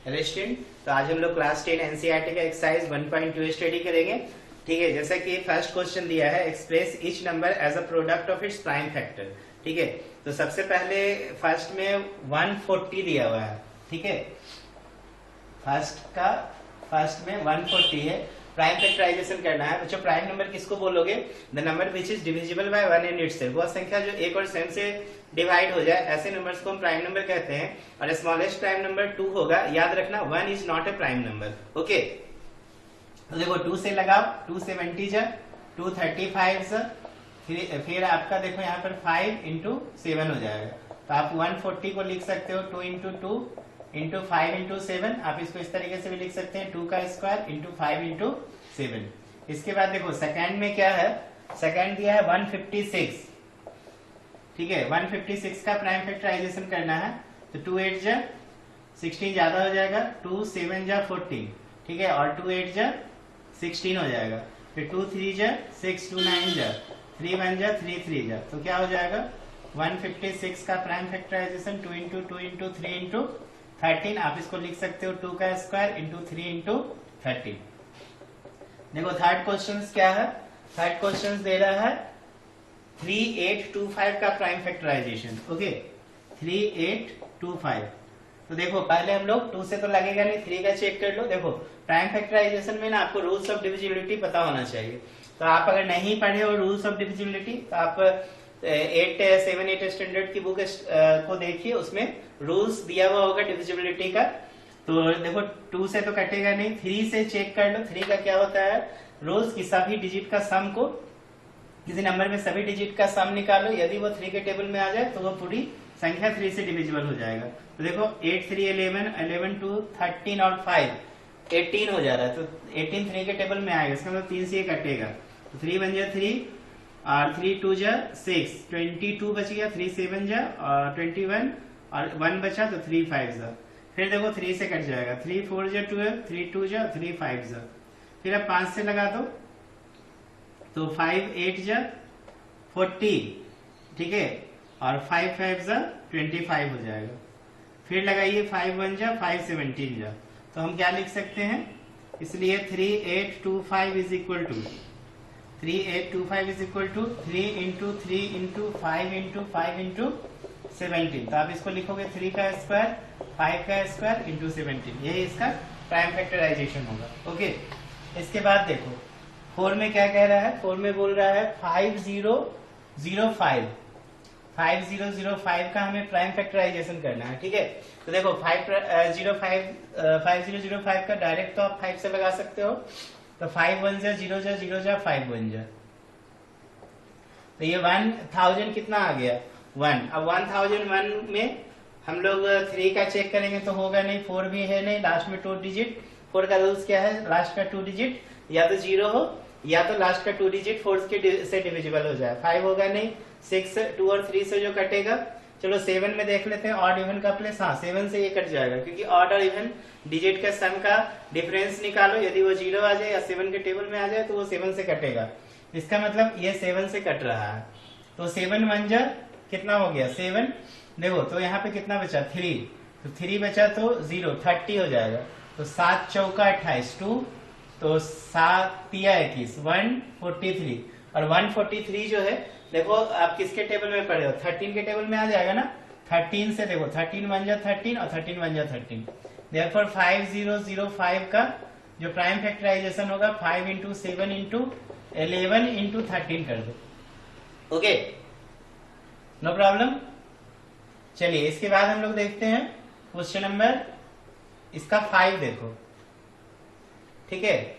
Hello student, तो आज हम लोग क्लास 10 एनसीईआरटी का एक्सरसाइज 1.2 स्टडी करेंगे। ठीक है, जैसा कि फर्स्ट क्वेश्चन दिया है, express each number as a product of its prime factor. ठीक है, तो सबसे पहले फर्स्ट में 140 दिया हुआ है। ठीक है, फर्स्ट में 140 है। प्राइम फैक्टराइजेशन करना है। बच्चों, प्राइम नंबर किसको बोलोगे? The number which is divisible by 1 in itself. वह संख्या जो एक और स्वयं से डिवाइड हो जाए, ऐसे नंबर्स को हम प्राइम नंबर कहते हैं। और स्मॉलेस्ट प्राइम नंबर 2 होगा। याद रखना, 1 is not a prime number. Okay, तो देखो 2 से लगाओ, 270 जा, 235 जा, फिर आपका देखो यहाँ पर 5 इंटू 7 हो जाएगा। तो आप 140 को लिख सकते हो 2 इंटू 2 इंटू 5 इंटू 7। आप इसको इस तरीके से भी लिख सकते हैं 2 का स्क्वायर इंटू 5 इंटू 7। इसके बाद देखो सेकंड में क्या है, सेकंड दिया है 156। ठीक है, 156 का प्राइम फैक्टराइजेशन करना है। तो 2 8 जा 16 ज्यादा हो जाएगा, 2 7 जा 14। ठीक है, और 2 8 जा 16 हो जाएगा। फिर 2 3 जा 6, 2 9 जा 3 1 जा 3 3 जा। तो क्या हो जाएगा 156 का prime factorization 2 into 2 into 3 into 13। आप इसको लिख सकते हो 2 का स्क्वायर इंटू 3 इंटू 13। देखो थर्ड क्वेश्चन क्या है, थर्ड क्वेश्चन दे रहा है 3825 का प्राइम फैक्टराइजेशन। ओके, 3825। तो देखो पहले हम लोग 2 से तो लगेगा नहीं, 3 का चेक कर लो। देखो प्राइम फैक्टराइजेशन में ना आपको रूल्स ऑफ डिविजिबिलिटी पता होना चाहिए। तो आप अगर नहीं पढ़े हो रूल्स ऑफ डिविजिबिलिटी, तो आप 7 8 स्टैंडर्ड की बुक को देखिए, उसमें रूल्स दिया हुआ होगा डिविजिबिलिटी का। तो देखो 2 से तो कटेगा नहीं, 3 से चेक कर लो। 3 का क्या होता है, रूल्स की सभी डिजिट का सम को, किसी नंबर में सभी डिजिट का सम निकालो। यदि वो 3 के टेबल में आ जाए तो वो पूरी संख्या 3 से डिविजिबल हो जाएगा। तो देखो 8 3 11, 11 2 13 और 5 18 हो जा रहा है। तो 18 3 के टेबल में आएगा, इसका मतलब 3 से ये कटेगा। तो 3 1 जा 3 और 3 2 जा 6, 22 बच गया, 3 7 जा और 21 और 1 बचा तो 3 5 जा। फिर देखो 3 से कट जाएगा, 3 4 जा 12, 3 2 जा 3 5 जा। फिर अब 5 से लगा दो तो 5 8 जा 40। ठीक है, और 5 5 जा 25 हो जाएगा। फिर लगाइए 5 1 जा 5 17 जा। तो हम क्या लिख सकते हैं, इसलिए 3825 is equal to 3825 is equal to 3 into 3 into 5 into 5 into 17। तो आप इसको लिखोगे 3 का स्क्वायर 5 का स्क्वायर इंटू 17। यही इसका प्राइम फैक्टराइजेशन होगा। ओके, इसके बाद देखो 4 में क्या कह रहा है, 4 में बोल रहा है 5005 का हमें प्राइम फैक्टराइजेशन करना है। ठीक है, तो देखो 5005 का डायरेक्ट तो आप 5 से लगा सकते हो। तो 5 1 जा 0 जा 0 जा 5 1 जा। तो ये 1000 कितना आ गया 1। अब 1001 में हम लोग 3 का चेक करेंगे तो होगा नहीं, 4 भी है नहीं, लास्ट में 2 डिजिट। 4 का रूल्स क्या है, लास्ट का 2 डिजिट या तो 0 हो या तो लास्ट का 2 डिजिट 4 से डिविजिबल हो जाए। 5 होगा नहीं, 6 2 और 3 से जो कटेगा। चलो 7 में देख लेते हैं, ऑड इवन का प्लेस। हाँ, 7 से ये कट जाएगा, क्योंकि ऑड और इवन डिजिट का सम का डिफरेंस निकालो। यदि वो 0 आ जाए या 7 के टेबल में आ जाए तो वो 7 से कटेगा। इसका मतलब ये 7 से कट रहा है। तो 7 1 जा कितना हो गया 7। देखो तो यहाँ पे कितना बचा 3, तो 3 बचा तो 0 30 हो जाएगा। तो 7 चौका 28 2, तो 7 तिया 21 143। और 143 जो है, देखो आप किसके टेबल में पढ़े हो, 13 के टेबल में आ जाएगा ना। 13 से देखो 13 1 जा 13 और 13 1 जा 13। देयरफॉर 5005 का जो प्राइम फैक्टराइजेशन होगा 5 इंटू 7 इंटू 11 इंटू 13 कर दो। Okay, no problem. चलिए इसके बाद हम लोग देखते हैं क्वेश्चन नंबर इसका 5। देखो ठीक है,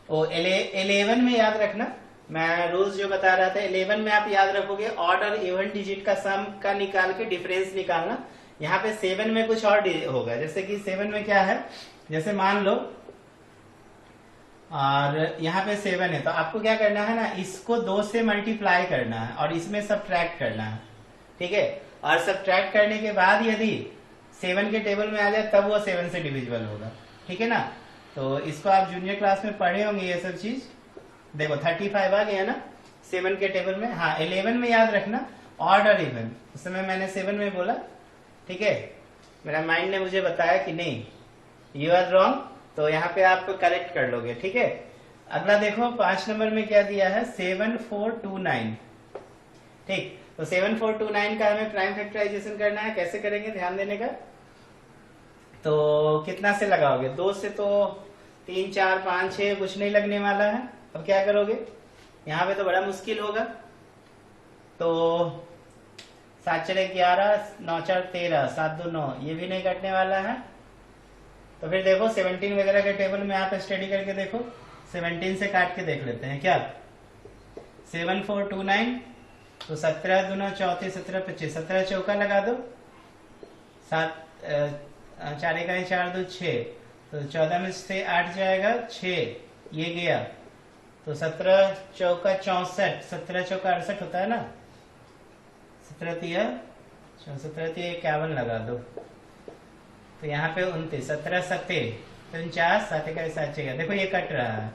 11 में याद रखना, मैं रूल्स जो बता रहा था 11 में आप याद रखोगे ऑड और इवन डिजिट का सम का निकाल के डिफरेंस निकालना। यहाँ पे 7 में कुछ और होगा, जैसे कि 7 में क्या है, जैसे मान लो और यहाँ पे 7 है, तो आपको क्या करना है ना, इसको 2 से मल्टीप्लाई करना है और इसमें सब्ट्रैक्ट करना है। ठीक है, और सब्ट्रैक्ट करने के बाद यदि 7 के टेबल में आ जाए तब वो 7 से डिविजिबल होगा। ठीक है ना, तो इसको आप जूनियर क्लास में पढ़े होंगे ये सब चीज। देखो 35 आ गया ना 7 के टेबल में। हाँ, 11 में याद रखना ऑड और इवन, उस समय मैंने 7 में बोला। ठीक है, मेरा माइंड ने मुझे बताया कि नहीं यू आर रॉन्ग, तो यहाँ पे आप करेक्ट कर लोगे, ठीक है। अगला देखो 5 नंबर में क्या दिया है 7429, ठीक। तो 7429 का हमें प्राइम फैक्टराइजेशन करना है, कैसे करेंगे ध्यान देने का। तो कितना से लगाओगे, 2 से तो 3 4 5 6 कुछ नहीं लगने वाला है। अब क्या करोगे, यहाँ पे तो बड़ा मुश्किल होगा। तो 7 4 11 9 4 13 7 2 9 ये भी नहीं कटने वाला है। तो फिर देखो 17 वगैरह के टेबल में आप स्टडी करके देखो, 17 से काट के देख लेते हैं क्या। 7429 तो 17 दूना 34 17 25 17 चौका लगा दो, 7 4 1 4 2 6, तो 14 में से 8 जाएगा 6, ये गया। तो 17 चौका 64, 17 चौका 68 होता है ना, 17 तिया 51 लगा दो। तो यहाँ पे 29 17 7 49 7 का 7 गया। देखो ये कट रहा है,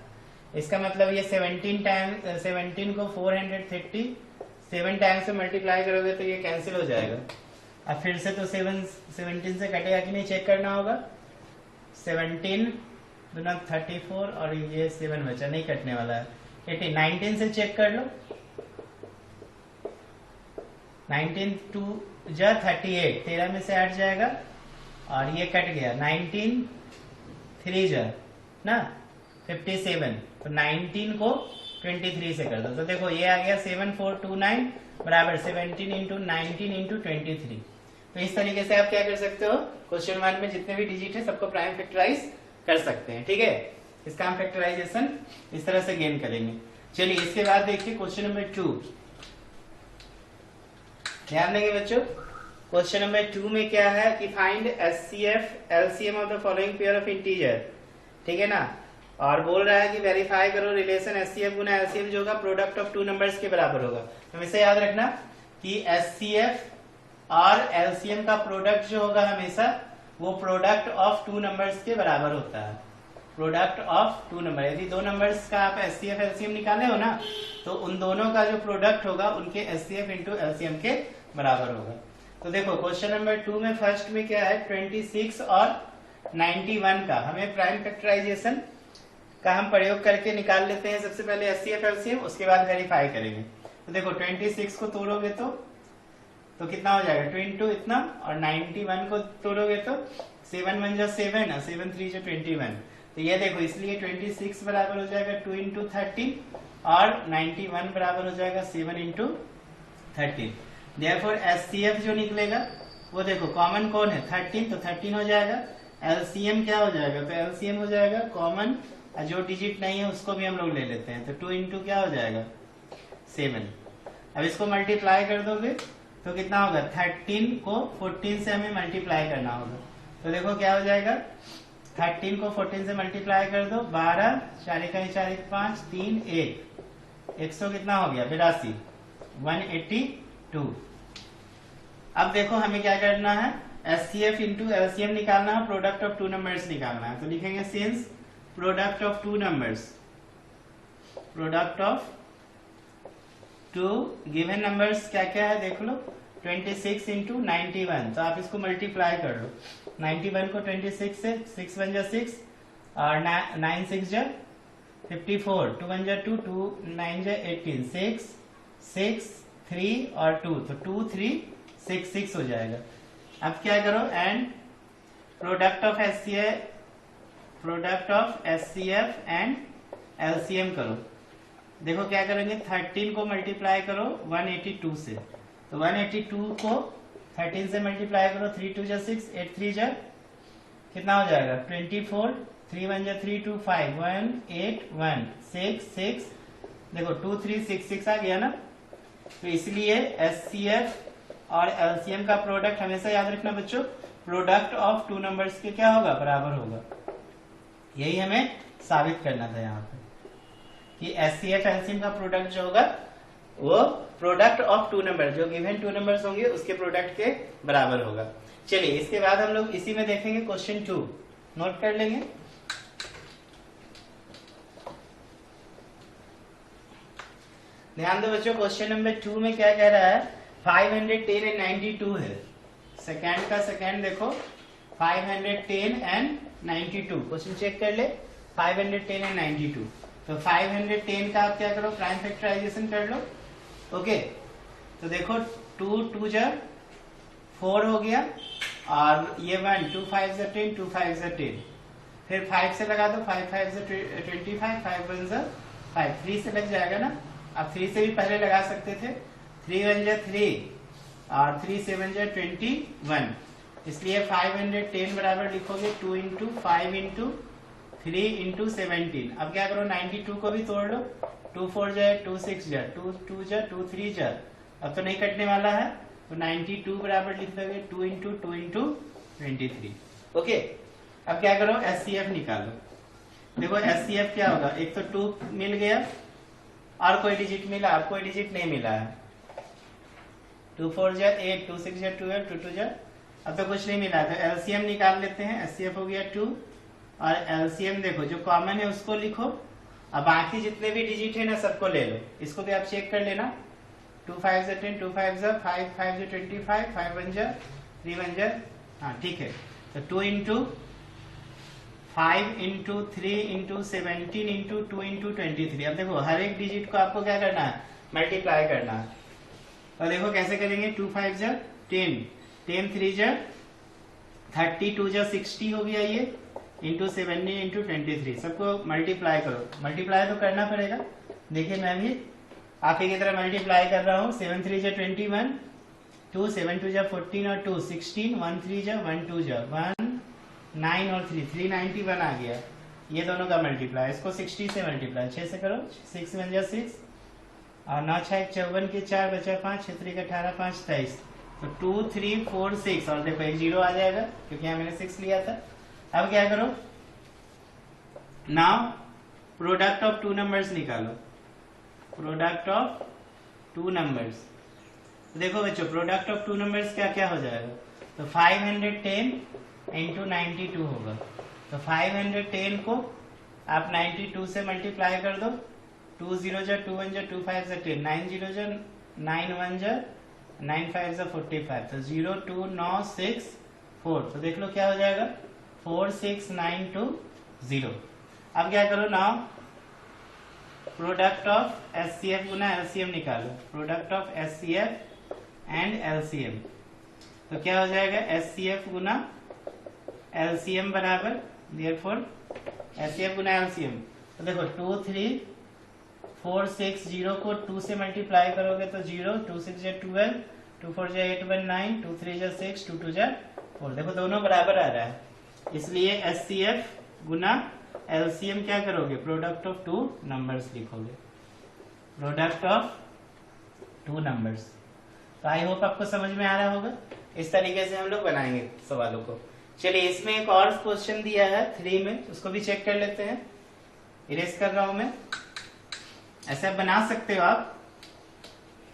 इसका मतलब ये 17 टाइम 17 को 437 टाइम से मल्टीप्लाई करोगे तो ये कैंसिल हो जाएगा। अब फिर से तो 17 से कटेगा कि नहीं चेक करना होगा। 17 दूना 34 और ये 7 बचा, नहीं कटने वाला है। 18 19 से चेक कर लो, 19 2 जा 38, 13 में से 8 जाएगा और ये कट गया। 19 3 जा ना 57, तो 19 को 23 से कर दो। तो देखो ये आ गया 7429 बराबर 17 इंटू 19 इंटू 23। तो इस तरीके से आप क्या कर सकते हो, क्वेश्चन 1 में जितने भी डिजिट है सबको प्राइम फैक्टराइज कर सकते हैं, ठीक है। इसका हम फैक्टराइजेशन इस तरह से गेन करेंगे। चलिए इसके बाद देखिए क्वेश्चन नंबर 2। ध्यान देंगे बच्चों, क्वेश्चन नंबर 2 में क्या है कि find HCF LCM of the following pair of integer, ठीक है ना। और बोल रहा है कि वेरीफाई करो रिलेशन एचसीएफ गुना एलसीएम जो होगा प्रोडक्ट ऑफ 2 नंबर्स के बराबर होगा। हमेशा याद रखना कि एचसीएफ और एलसीएम का प्रोडक्ट जो होगा हमेशा वो प्रोडक्ट ऑफ 2 नंबर्स के बराबर होता है। प्रोडक्ट ऑफ 2 नंबर, यदि 2 नंबर्स का आप एचसीएफ एलसीएम निकाले हो ना, तो उन दोनों का जो प्रोडक्ट होगा उनके एचसीएफ इंटू एलसीएम के बराबर होगा। तो देखो क्वेश्चन नंबर 2 में फर्स्ट में क्या है 26 और 91 का हमें प्राइम फैक्टराइजेशन का हम प्रयोग करके निकाल लेते हैं। सबसे पहले एचसीएफ एलसीएम, उसके बाद वेरीफाई करेंगे। तो देखो 26 को तोड़ोगे तो कितना हो जाएगा 2 इंटू इतना, और 91 को तोड़ोगे तो 7 1 जा 7 और 7 3 जा 21। तो ये देखो इसलिए 26 बराबर हो जाएगा 2 इंटू 30 और 91 बराबर हो जाएगा 7 इंटू 30। देयरफॉर एचसीएफ जो निकलेगा वो देखो कॉमन कौन है 13, तो 13 हो जाएगा। एलसीएम क्या हो जाएगा, तो एलसीएम हो जाएगा कॉमन, जो डिजिट नहीं है उसको भी हम लोग ले लेते हैं। तो 2 इंटू क्या हो जाएगा 7। अब इसको मल्टीप्लाई कर दोगे तो कितना होगा 13 को 14 से हमें मल्टीप्लाई करना होगा। तो देखो क्या हो जाएगा 13 को 14 से मल्टीप्लाई कर दो, 12 4 1 4 1 5 3 1 100 कितना हो गया 82 182। अब देखो हमें क्या करना है एचसीएफ इंटू एलसीएम निकालना है, प्रोडक्ट ऑफ 2 नंबर्स निकालना है। तो लिखेंगे since product of 2 numbers, product of 2 given numbers क्या क्या है देख लो 26 इंटू 91। तो आप इसको मल्टीप्लाई कर लो, 91 को 26 से 6 1 जा 6 और 9 6 जा 54, 2 1 जा 2 2 9 जा 18, 6 6 3 और 2, तो 2 3 6 6 हो जाएगा। अब क्या करो and product of HCF, product of HCF and LCM करो। देखो क्या करेंगे 13 को मल्टीप्लाई करो 182 से, तो 182 को 13 से मल्टीप्लाई करो 3 2 जा 6 8 3 जा कितना हो जाएगा 24, 3 1 जा 3 2 5 1 8 1 6 6, देखो 2 3 6 6 आ गया ना। तो इसलिए एचसीएफ और एलसीएम का प्रोडक्ट हमेशा याद रखना बच्चों, प्रोडक्ट ऑफ 2 नंबर्स के क्या होगा बराबर होगा। यही हमें साबित करना था यहाँ पे कि एचसीएफ एलसीएम का प्रोडक्ट जो होगा वो प्रोडक्ट ऑफ 2 नंबर, जो गिवन 2 नंबर्स होंगे उसके प्रोडक्ट के बराबर होगा। चलिए इसके बाद हम लोग इसी में देखेंगे क्वेश्चन 2, नोट कर लेंगे। ध्यान दो बच्चों, क्वेश्चन नंबर 2 में क्या कह रहा है 510 एंड 92 है, सेकेंड का सेकेंड देखो 510 एंड 92, क्वेश्चन चेक कर ले 510 एंड 92। तो 510 का आप क्या करो, प्राइम फैक्टराइजेशन कर लो। ओके, तो देखो 2 2 जा 4 हो गया, और ये 1 2 5 जा 10, 2 5 जा 10, फिर 5 से लगा दो, 5 5 जा 25, 5 1 जा 5, 3 से लग जाएगा ना। अब 3 से भी पहले लगा सकते थे, 3 1 जा 3 और 3 7 जा 21, इसलिए 510 बराबर लिखोगे 2 इंटू 5 इंटू 3 इंटू 17। अब क्या करो, 92 को भी तोड़ लो, 2 4 जा 2 6 जा 2 2 जा 2 3 जा, अब तो नहीं कटने वाला है, तो 92 बराबर लिख दोगे 2 इंटू 2 इंटू 23। ओके, अब क्या करो, एचसीएफ निकालो। देखो एचसीएफ क्या होगा, एक तो 2 मिल गया और कोई डिजिट मिला, अब कोई डिजिट नहीं मिला है, 2 4 जा 8, 2 6 जा 12, 2 2 जा, अब तो कुछ नहीं मिला, तो एलसीएम निकाल लेते हैं। एचसीएफ हो गया 2, और एलसीएम देखो जो कॉमन है उसको लिखो, अब बाकी जितने भी डिजिट है ना सबको ले लो, इसको भी आप चेक कर लेना। 2 5 जा 10, 2 5 जा 5, 5 जा 25, 5 1 जा 3 1 जा, हाँ ठीक है। तो 2 into 5 into 3 into 17 into 2 into 23। अब देखो हर एक डिजिट को आपको क्या करना है, मल्टीप्लाई करना है। तो देखो कैसे करेंगे, 2 5 जा 10, 10 3 जा 30, 2 जा 60 हो गया ये, इंटू 17 इंटू 23, सबको मल्टीप्लाई करो। मल्टीप्लाई तो करना पड़ेगा, देखिए मैं भी आप ही की तरह मल्टीप्लाई कर रहा हूँ। 7 3 जा 21, 2 7 2 जा 14 और 2 16, 1 3 जा 1 2 जा 1 9 और 3 391 आ गया, ये दोनों का मल्टीप्लाई। इसको 60 से मल्टीप्लाई 6 से करो, 6 1 जा 6 और 9 6 54 के 4 बचा 5, 6 3 18 5 23, तो 2 3 4 6, और देखो एक 0 आ जाएगा क्योंकि यहाँ मैंने 6 लिया था। अब क्या करो, नाउ प्रोडक्ट ऑफ 2 नंबर्स निकालो, प्रोडक्ट ऑफ 2 नंबर्स। देखो बच्चों प्रोडक्ट ऑफ 2 नंबर्स क्या क्या हो जाएगा, तो 510 इंटू 92 होगा, तो 510 को आप 92 से मल्टीप्लाई कर दो, 2 0 जा 2 1 जा 2 5 जा 10, 9 0 जा 9 1 जा 9 5 जा 45, तो 0 2 9 6 4, तो देख लो क्या हो जाएगा 4 6 9 2 0। अब क्या करो, नाउ प्रोडक्ट ऑफ एचसीएफ गुना एलसीएम निकालो, product of HCF and LCM, तो क्या हो जाएगा एचसीएफ गुना एलसीएम बराबर, देयरफॉर एचसीएफ गुना एलसीएम। तो देखो 2 3 4 6 0 को 2 से मल्टीप्लाई करोगे तो 0, 2 6 जा 12, 2 4 जा 8 1 9, 2 3 जा 6, 2 2 जा 4, देखो दोनों बराबर आ रहा है, इसलिए एचसीएफ गुना एलसीएम क्या करोगे, प्रोडक्ट ऑफ 2 नंबर्स लिखोगे, प्रोडक्ट ऑफ 2 नंबर्स। तो आई होप आपको समझ में आ रहा होगा, इस तरीके से हम लोग बनाएंगे सवालों को। चलिए इसमें एक और क्वेश्चन दिया है 3 में, उसको भी चेक कर लेते हैं, इरेज कर रहा हूं मैं, ऐसा बना सकते हो आप,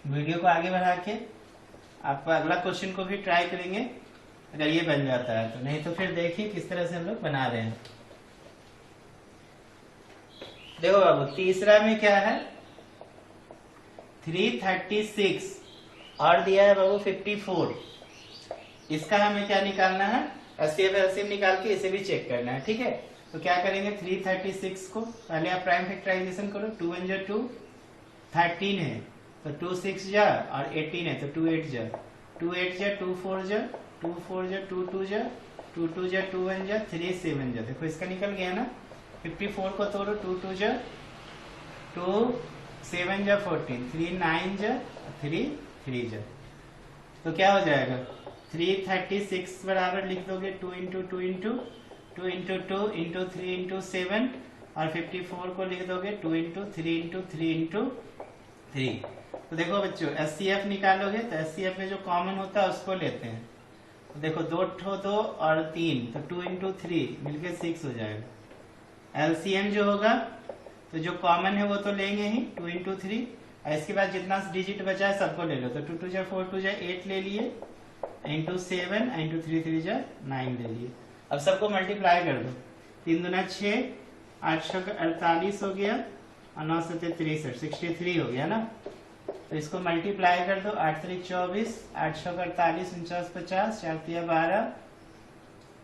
वीडियो को आगे बढ़ा के आप अगला क्वेश्चन को भी ट्राई करेंगे अगर ये बन जाता है तो, नहीं तो फिर देखिए किस तरह से हम लोग बना रहे हैं। देखो बाबू तीसरा में क्या है, 336 और दिया है बाबू 54, इसका हमें क्या निकालना है, एचसीएफ एलसीएम निकाल के इसे भी चेक करना है, ठीक है। तो क्या करेंगे, 336 को पहले आप प्राइम फैक्टराइजेशन करो, 2 1 जा 2, 13 है तो 2 6 जा और 18 है तो 2 8 जा, 2 8 जा 2 4 जा 2 4 जा 2 2 जा 2 2 जा 2 1 जा 3 7 जा, देखो इसका निकल गया ना। 54 को तोड़ो, 2 2 जा 2 7 जा 14, 3 9 जा 3 3 जा, तो क्या हो जाएगा 336 बराबर लिख दोगे 2 into 2 into 2 into 2 into 3 into 7, और 54 को लिख दोगे 2 इंटू 3 इंटू 3 इंटू 3। तो देखो बच्चों एचसीएफ निकालोगे तो एचसीएफ में जो कॉमन होता है उसको लेते हैं, तो देखो 2 और 3, तो 2 इंटू 3 मिलके 6 हो जाएगा। एलसीएम जो होगा तो जो कॉमन है वो तो लेंगे ही, 2 इंटू 3, और इसके बाद जितना डिजिट बचा है सबको ले लो, तो 2 2 जा 4 2 जा 8 ले लिए, इंटू 7 इंटू 3 3 जा 9 ले लिए। अब सबको मल्टीप्लाई कर दो, 3 दूना 6, 8 48 हो गया और 9 7 63 63 हो गया ना। तो इसको मल्टीप्लाई कर दो, 8 3 24, 8 6 48, 49 50, 4 3 12,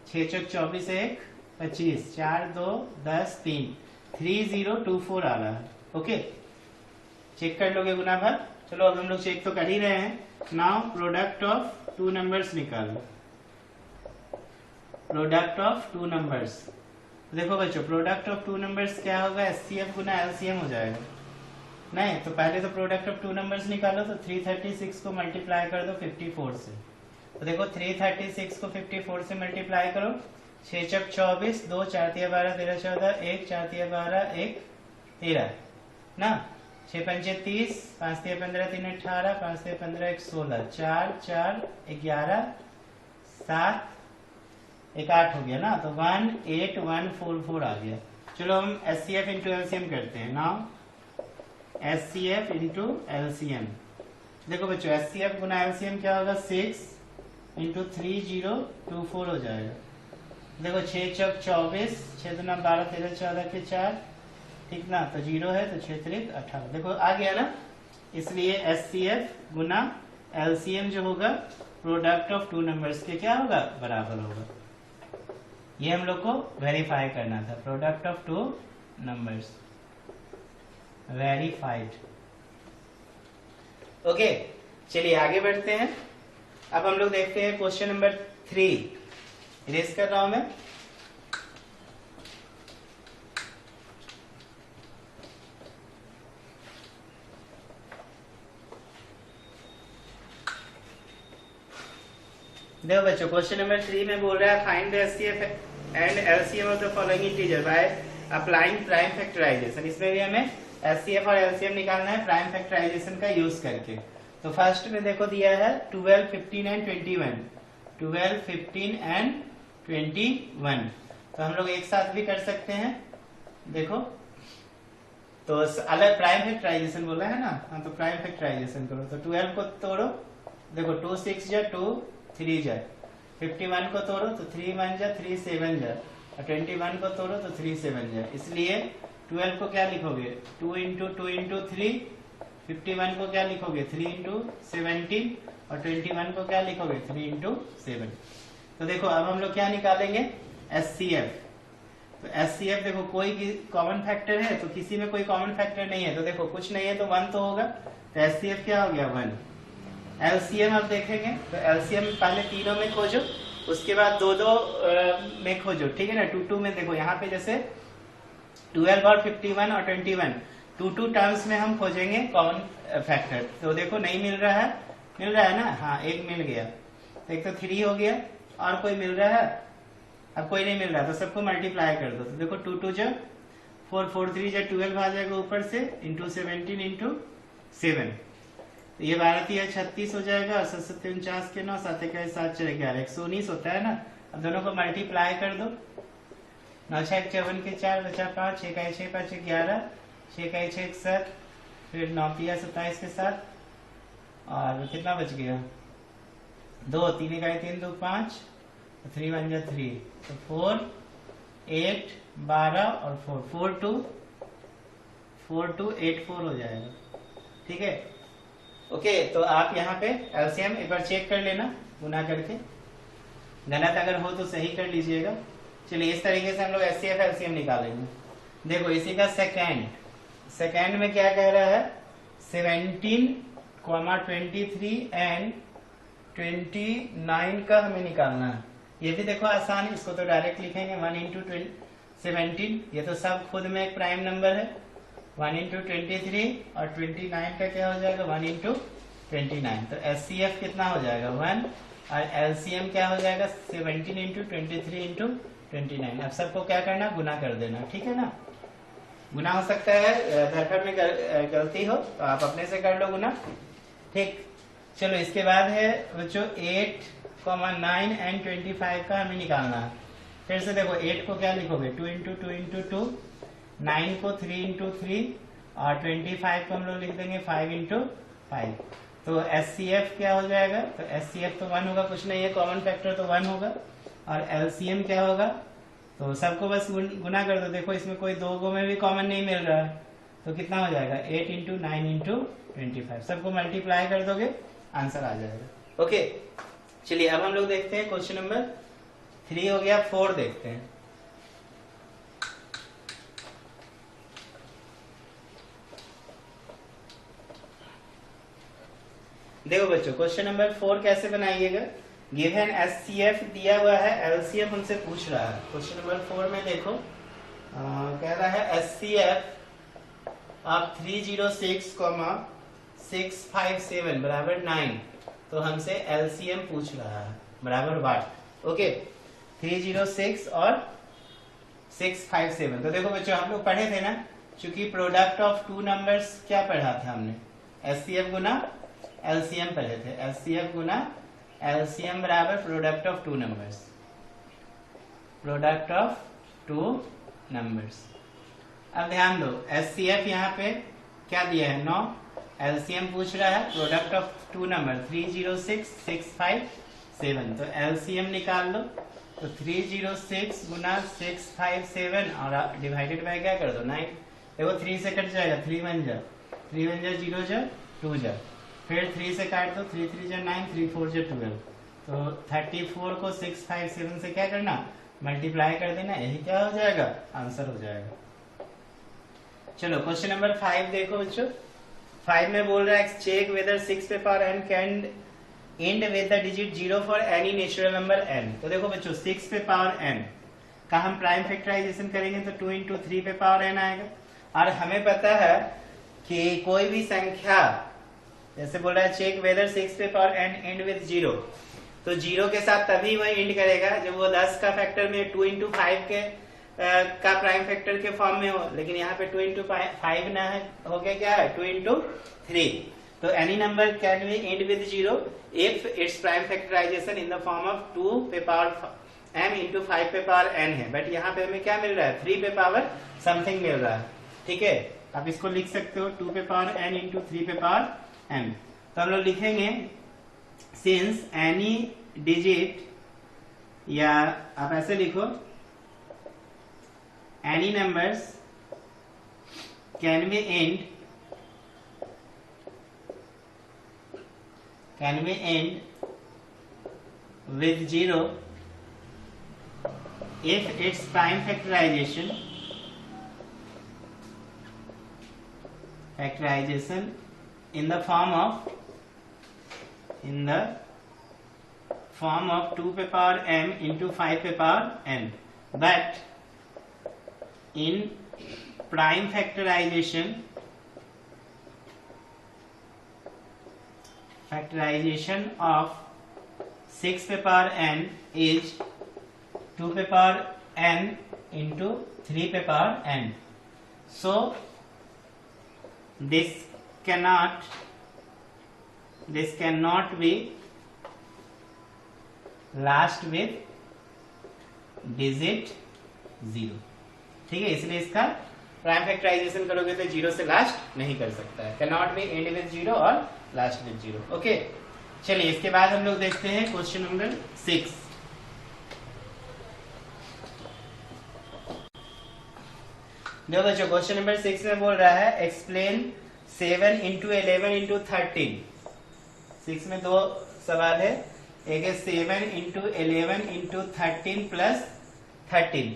6 चौक 24 1 25, 4 2 10 3, 3024 आ रहा है। ओके, चेक कर लोगे गुना भाग। चलो अब हम लोग चेक तो कर ही रहे हैं। Now product of two numbers निकालो, प्रोडक्ट ऑफ टू नंबर्स। देखो बच्चों, प्रोडक्ट ऑफ टू नंबर्स क्या होगा, एचसीएफ गुना एलसीएम हो जाएगा। नहीं तो पहले तो प्रोडक्ट ऑफ टू नंबर्स निकालो, तो 336 को मल्टीप्लाई कर दो 54 से। तो देखो 336 को 54 से मल्टीप्लाई करो, 6 चौक 24, 2 4 3 12 13 14, 1 4 3 12 1 13 ना, 6 पंचे 30, 5 3 15 3 18, 5 3 15 1 16, 4 4 11 7 1 8 हो गया ना, तो 18144 आ गया। चलो हम एचसीएफ इंटू एलसीएम करते हैं। Now HCF into LCM. देखो बच्चों, एचसीएफ गुना एलसीएम क्या होगा, 6 इंटू 3024 हो जाएगा। देखो 6 चौक 24, 6 दूना 12 13 14 के 4, ठीक ना, तो 0 है तो 6 3 18। देखो आ गया ना, इसलिए एचसीएफ गुना एलसीएम जो होगा प्रोडक्ट ऑफ टू नंबर्स के क्या होगा, बराबर होगा। ये हम लोग को वेरीफाई करना था, product of two numbers verified. Okay, चलिए आगे बढ़ते हैं। अब हम लोग देखते हैं क्वेश्चन नंबर 3। इरेज कर रहा हूं मैं। देखो बच्चों, क्वेश्चन नंबर 3 में बोल रहा है find the HCF and LCM of the following integer by applying prime factorization. इसमें भी हमें एचसीएफ और एलसीएम निकालना है प्राइम फैक्टराइजेशन का यूज करके। तो फर्स्ट में देखो दिया है 12 15 एंड 21, 12 15 एंड 21। तो हम लोग एक साथ भी कर सकते हैं। देखो तो अलग प्राइम फैक्टराइजेशन बोला है ना, हाँ तो प्राइम फैक्टराइजेशन करो। तो 12 को तोड़ो, देखो 2 6 जा 2 3 जा, 51 को तोड़ो तो 3 1 जा 3 7 जा, और 21 को तोड़ो तो 3 7 जा। इसलिए 12 को क्या लिखोगे, 2 इंटू 2 इंटू 3, 51 को क्या लिखोगे 3 इंटू 17, और 21 को क्या लिखोगे 3 इंटू 7। तो देखो अब हम लोग क्या निकालेंगे, एचसीएफ। तो एचसीएफ देखो कोई कॉमन फैक्टर है, तो किसी में कोई कॉमन फैक्टर नहीं है, तो देखो कुछ नहीं है तो 1 तो होगा, तो एचसीएफ क्या हो गया 1। एलसीएम अब देखेंगे, तो एलसीएम पहले तीनों में खोजो, उसके बाद दो दो में खोजो, ठीक है ना। 2 2 में देखो यहाँ पे जैसे 12 और 51 और 21 2 टर्म्स में हम खोजेंगे कॉमन फैक्टर। तो देखो नहीं मिल रहा है ना, हाँ एक मिल गया, एक तो 3 हो गया, और कोई मिल रहा है, अब कोई नहीं मिल रहा, तो सबको मल्टीप्लाई कर दो। तो देखो 2 2 जा 4 4 3 जा 12 आ जाएगा ऊपर से, इंटू 17 इंटू 7, तो ये 12 3 36 हो जाएगा, और 7 49 के 9 7 1 7 4 11 119 होता है ना। अब दोनों को मल्टीप्लाई कर दो, 9 6 54 के 4 बचा 5, 6 का 6 5 11, 6 का 6 7, फिर 9 3 27 के साथ, और कितना बच गया 2 3 का 3 2 5, 3 1 जा 3, तो 4 8 12 और 4 4 2 8 4 हो जाएगा, ठीक है। ओके, तो आप यहाँ पे एलसीएम एक बार चेक कर लेना गुना करके, गलत अगर हो तो सही कर लीजिएगा। चलिए इस तरीके से हम लोग एचसीएफ एलसीएम निकालेंगे। देखो इसी का सेकेंड में क्या कह रहा है, 17, 23 एंड 29 का हमें निकालना है। ये भी देखो आसान है, इसको तो डायरेक्ट लिखेंगे 1 इंटू 17, ये तो सब खुद में एक प्राइम नंबर है, 1 इंटू 23, और 29 का क्या हो जाएगा 1 इंटू 29। तो एचसीएफ कितना हो जाएगा 1, और एलसीएम क्या हो जाएगा 17 इंटू 23 इंटू 29। अब सबको क्या करना, गुना कर देना, ठीक है ना। गुना हो सकता है धरफड़ में गलती हो तो आप अपने से कर लो गुना, ठीक। चलो इसके बाद है बच्चों 8, 9 एंड 25 का हमें निकालना है। फिर से देखो 8 को क्या लिखोगे 2 इंटू 2 इंटू 2, 9 को 3 इंटू 3, और 25 को हम लोग लिख देंगे 5 इंटू 5। तो एचसीएफ क्या हो जाएगा, तो एचसीएफ तो 1 होगा, कुछ नहीं है कॉमन फैक्टर तो 1 होगा, और एलसीएम क्या होगा, तो सबको बस गुना कर दो। देखो इसमें कोई 2 में भी कॉमन नहीं मिल रहा है, तो कितना हो जाएगा 8 इंटू 9 इंटू 25, सबको मल्टीप्लाई कर दोगे आंसर आ जाएगा। ओके चलिए अब हम लोग देखते हैं क्वेश्चन नंबर 3 हो गया, 4 देखते हैं। देखो बच्चों क्वेश्चन नंबर 4 कैसे बनाइएगा, गिवन एचसीएफ दिया हुआ है, एलसीएफ हमसे पूछ रहा है। क्वेश्चन नंबर 4 में देखो कह रहा है एचसीएफ ऑफ 306, 657 बराबर 9, तो हमसे एलसीएम पूछ रहा है बराबर वाट। ओके 306 और 657, तो देखो बच्चों हम लोग पढ़े थे ना, चूंकि प्रोडक्ट ऑफ टू नंबर्स क्या पढ़ा था हमने, एचसीएफ गुना एलसीएम पढ़े थे, एचसीएफ गुना एलसीएम बराबर product of two numbers, product of two numbers. अब ध्यान दो एचसीएफ यहाँ पे क्या दिया है 9, एलसीएम पूछ रहा है प्रोडक्ट ऑफ टू नंबर 306, 657, तो एलसीएम निकाल लो, तो 306 गुना 657 और डिवाइडेड बाय क्या कर दो 9, देखो 3 से कट जाएगा, 3 1 जा 0 जा 2 जा, फिर 3 से काट दो, 3 3 जा 9, 3 4 जा 12, तो 34 को 657 से क्या करना मल्टीप्लाई कर देना, यही क्या हो जाएगा आंसर हो जाएगा। चलो क्वेश्चन नंबर 5 देखो बच्चों, 5 में बोल रहा है चेक वेदर 6 पे power n can and with the digit 0 for any natural number n। तो देखो बच्चों 6 पे पावर n का हम प्राइम फैक्टराइजेशन करेंगे तो 2 इंटू 3 पे पावर n आएगा, और हमें पता है कि कोई भी संख्या जैसे बोल रहा है चेक वेदर 6 पे पावर n एंड विद 0, तो 0 के साथ तभी वह एंड करेगा जब वो 10 का फैक्टर में 2 इंटू 5 के का प्राइम फैक्टर के फॉर्म में हो, लेकिन यहाँ पे 2 इंटू 5 ना है, हो गया क्या है 2 इंटू 3, तो any number can be end with 0 if its prime factorization in the form of 2 पे पावर m इंटू 5 पे पावर n है, बट यहाँ पे हमें क्या मिल रहा है 3 पे पावर समथिंग मिल रहा है। ठीक है आप इसको लिख सकते हो 2 पे पावर n इंटू 3 पे पावर n, तो हम लोग लिखेंगे सिंस एनी डिजिट, या आप ऐसे लिखो any numbers can be end with 0 if its prime factorization in the form of 2 पे पावर m into 5 पे power n, but in prime factorization of 6 पे पावर n is 2 पे पावर n into 3 पे power n, so this cannot be last with digit 0। ठीक है इसलिए इसका prime factorisation करोगे तो 0 से लास्ट नहीं कर सकता है, cannot be end with 0 और लास्ट with 0। ओके चलिए इसके बाद हम लोग देखते हैं क्वेश्चन नंबर 6। देखो बच्चों क्वेश्चन नंबर 6 में बोल रहा है एक्सप्लेन 7 इंटू 11 इंटू 13। 6 में दो सवाल है, एक है 7 इंटू 11 इंटू 13 प्लस 13।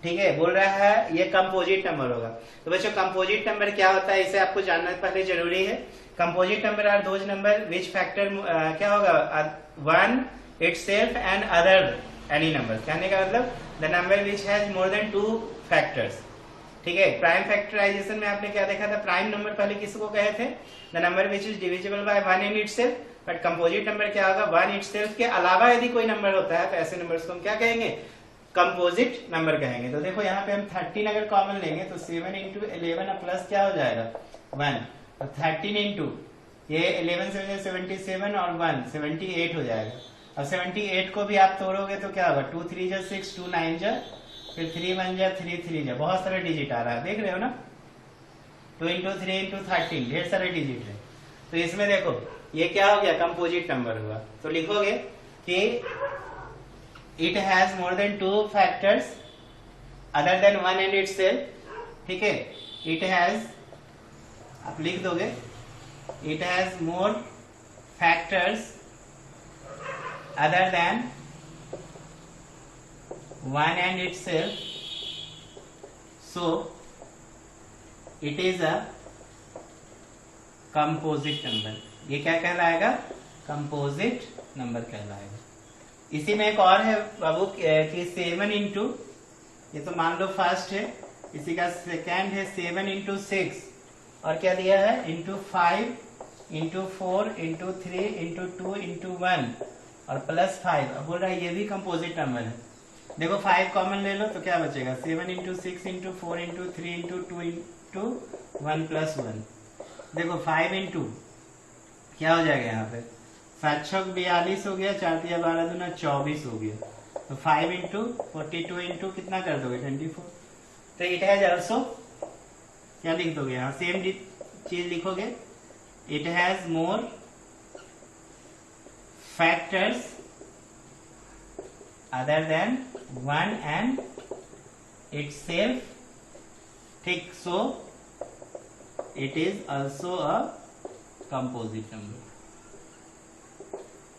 ठीक है बोल रहा है ये कंपोजिट नंबर होगा। तो बच्चों कंपोजिट नंबर क्या होता है इसे आपको जानना पहले जरूरी है। Composite number are those number which factor क्या होगा 1 itself and other any number. कहने का मतलब the number which has more than 2 factors. ठीक है प्राइम फैक्टराइजेशन में आपने क्या देखा था, प्राइम नंबर पहले किसको कहे थे, the number which is divisible by 1 in itself. But composite number क्या होगा 1 इटसेल्फ के अलावा यदि कोई नंबर होता है तो ऐसे नंबर्स को हम क्या कहेंगे कंपोजिट नंबर कहेंगे। तो देखो यहाँ पे हम 13 अगर कॉमन लेंगे तो 7 इंटू 11 प्लस क्या हो जाएगा 1, तो 13 इंटू ये 11 से 77 और 1 78 हो जाएगा। अब 78 को भी आप तोड़ोगे तो क्या होगा 2 3 जा 6, 2 9 जा, फिर 3 1 जा 3 3 जा, बहुत सारे डिजिट आ रहा है देख रहे हो ना, 2 इंटू 3 इंटू 13 ढेर सारे डिजिट है। तो इसमें देखो ये क्या हो गया कंपोजिट नंबर हुआ। तो लिखोगे कि it has more than 2 factors other than 1 and itself. ठीक है इट हैज आप लिख दोगे it has more factors other than one and itself, so it is a composite number। ये क्या कहलाएगा? कंपोजिट नंबर कहलाएगा। इसी में एक और है बाबू कि 7 इंटू, ये तो मान लो फर्स्ट है, इसी का सेकेंड है 7 इंटू 6 और क्या दिया है into 5 into 4 into 3 into 2 into 1 और प्लस 5। अब बोल रहा है ये भी कंपोजिट नंबर है। देखो 5 कॉमन ले लो तो क्या बचेगा 7 into 6 into 4 into 3 into 2 into 1 plus 1। देखो 5 इंटू क्या हो जाएगा यहाँ पे 7 छक 42 हो गया, 4 तिया 12 दूना 24 हो गया। तो 5 इंटू 42 इंटू कितना कर दोगे 24। तो इट हैज ऑल्सो क्या लिख दोगे यहाँ सेम चीज लिखोगे it has more factors other than 1 and itself, ठीक। सो it is also a composite number,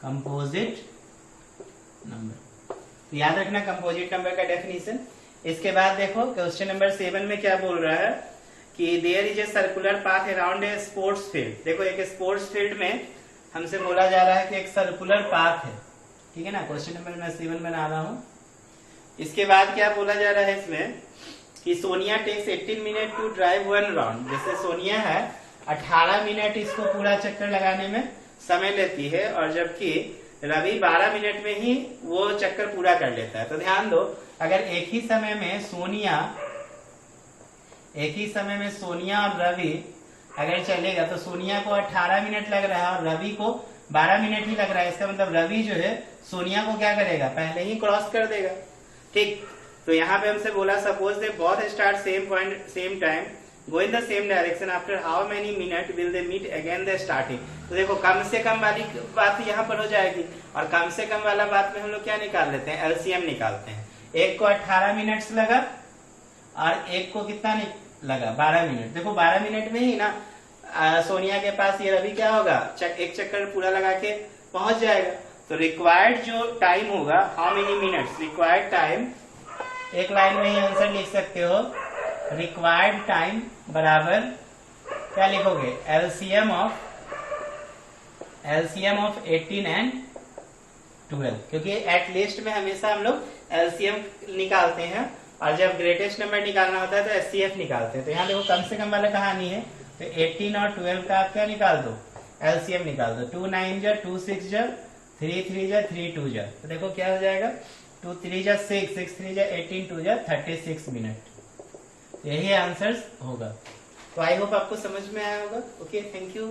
composite number। तो याद रखना कंपोजिट नंबर का डेफिनेशन। इसके बाद देखो क्वेश्चन नंबर 7 में क्या बोल रहा है कि there is a circular path around a sports field. देखो एक स्पोर्ट्स फील्ड में हमसे बोला जा रहा है कि एक सर्कुलर पाथ है, ठीक है ना। क्वेश्चन नंबर मैं 7 बना रहा हूं। इसके बाद क्या बोला जा रहा है इसमें कि Sonia takes 18 minute to drive 1 round. जैसे सोनिया है 18 मिनट इसको पूरा चक्कर लगाने में समय लेती है और जबकि रवि 12 मिनट में ही वो चक्कर पूरा कर लेता है। तो ध्यान दो अगर एक ही समय में सोनिया और रवि अगर चलेगा तो सोनिया को 18 मिनट लग रहा है और रवि को 12 मिनट ही लग रहा है। इसका मतलब रवि जो है सोनिया को क्या करेगा पहले ही क्रॉस कर देगा, ठीक। तो यहाँ पे हमसे बोला suppose they both start same point same time go in the same direction after how many minutes will they meet again the starting. तो देखो कम से कम वाली बात यहाँ पर हो जाएगी और कम से कम वाला बात में हम लोग क्या निकाल लेते हैं एलसीएम निकालते हैं। एक को 18 मिनट लगा और एक को कितना लगा 12 मिनट। देखो 12 मिनट में ही ना सोनिया के पास ये रवि क्या होगा एक चक्कर पूरा लगा के पहुंच जाएगा। तो रिक्वायर्ड जो टाइम होगा how many minutes required time, एक लाइन में ही आंसर लिख सकते हो रिक्वायर्ड टाइम बराबर क्या लिखोगे एलसीएम ऑफ 18 एंड 12, क्योंकि एटलीस्ट में हमेशा हम लोग एलसीएम निकालते हैं और जब ग्रेटेस्ट नंबर निकालना होता है तो एचसीएफ निकालते हैं। तो यहाँ देखो कम से कम वाला कहानी है तो 18 और 12 का आप क्या निकाल दो एलसीएम निकाल दो। 2 9 जा 2 6 जा 3 3 जा 3 2 जा। तो देखो क्या हो जाएगा 2 3 जा 6 6 3 जा 18 2 जा 36 मिनट। यही आंसर्स होगा। तो आई होप आपको समझ में आया होगा। Okay thank you.